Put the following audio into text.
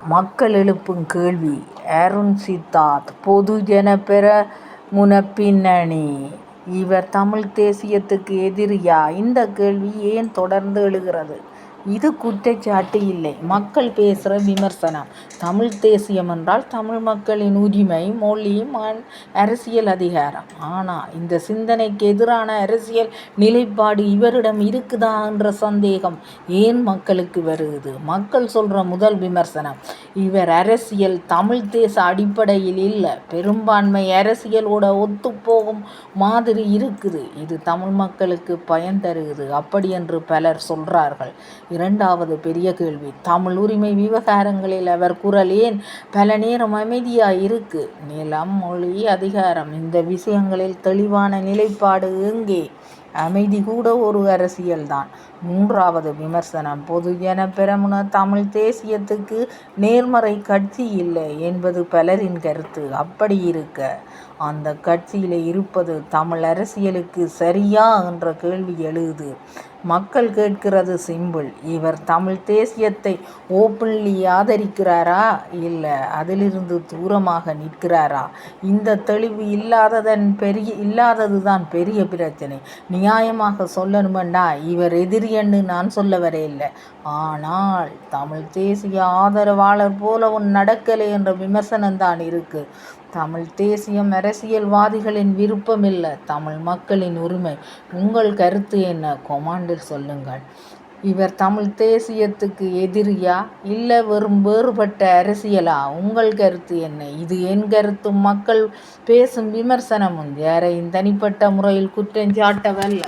மக்கள் எழுப்பும் கேள்வி அருண் சித்தார்த் பொதுஜன பெரமுன பின்னணி. இவர் தமிழ்த் தேசியத்துக்கு எதிரியா? இந்த கேள்வி ஏன் தொடர்ந்து எழுகிறது? இது குற்றச்சாட்டு இல்லை, மக்கள் பேசுகிற விமர்சனம். தமிழ்த் தேசியம் என்றால் தமிழ் மக்களின் உரிமை, மொழி, மண், அரசியல் அதிகாரம். ஆனால் இந்த சிந்தனைக்கு எதிரான அரசியல் நிலைப்பாடு இவரிடம் இருக்குதா என்ற சந்தேகம் ஏன் மக்களுக்கு வருகிறது? மக்கள் சொல்கிற முதல் விமர்சனம், இவர் அரசியல் தமிழ் தேச அடிப்படையில் இல்லை, பெரும்பான்மை அரசியலோட ஒத்துப்போகும் மாதிரி இருக்குது. இது தமிழ் மக்களுக்கு பயன் தருகிறது அப்படி என்று பலர் சொல்கிறார்கள். இரண்டாவது பெரிய கேள்வி, தமிழ் உரிமை விவகாரங்களில் அவர் குரல் ஏன் பல நேரம் அமைதியாக இருக்கு? நிலம், மொழி, அதிகாரம் இந்த விஷயங்களில் தெளிவான நிலைப்பாடு எங்கே? அமைதி கூட ஒரு அரசியல்தான். மூன்றாவது விமர்சனம், பொதுஜன பெரமுன தமிழ் தேசியத்துக்கு நேர்மறை கட்சி இல்லை என்பது பலரின் கருத்து. அப்படி இருக்க அந்த கட்சியில் இருப்பது தமிழ் அரசியலுக்கு சரியா என்ற கேள்வி எழுது. மக்கள் கேட்கிறது சிம்பிள், இவர் தமிழ் தேசியத்தை ஓப்பன்லி ஆதரிக்கிறாரா இல்லை அதிலிருந்து தூரமாக நிற்கிறாரா? இந்த தெளிவு இல்லாததுதான் பெரிய பிரச்சனை. நியாயமாக சொல்லணுமெண்டா இவர் எதிரியன்னு நான் சொல்ல வரையில்லை, ஆனால் தமிழ் தேசிய ஆதரவாளர் போலவும் நடக்கலை என்ற விமர்சனம்தான் இருக்கு. தமிழ் தேசியம் அரசியல்வாதிகளின் விருப்பம் இல்லை, தமிழ் மக்களின் உரிமை. உங்கள் கருத்து என்ன? கொமாண்டில் சொல்லுங்கள். இவர் தமிழ் தேசியத்துக்கு எதிரியா இல்லை வெறும் வேறுபட்ட அரசியலா? உங்கள் கருத்து என்ன? இது என் கருத்தும் மக்கள் பேசும் விமர்சனமும், யாரையும் தனிப்பட்ட முறையில் குற்றஞ்சாட்டவல்ல.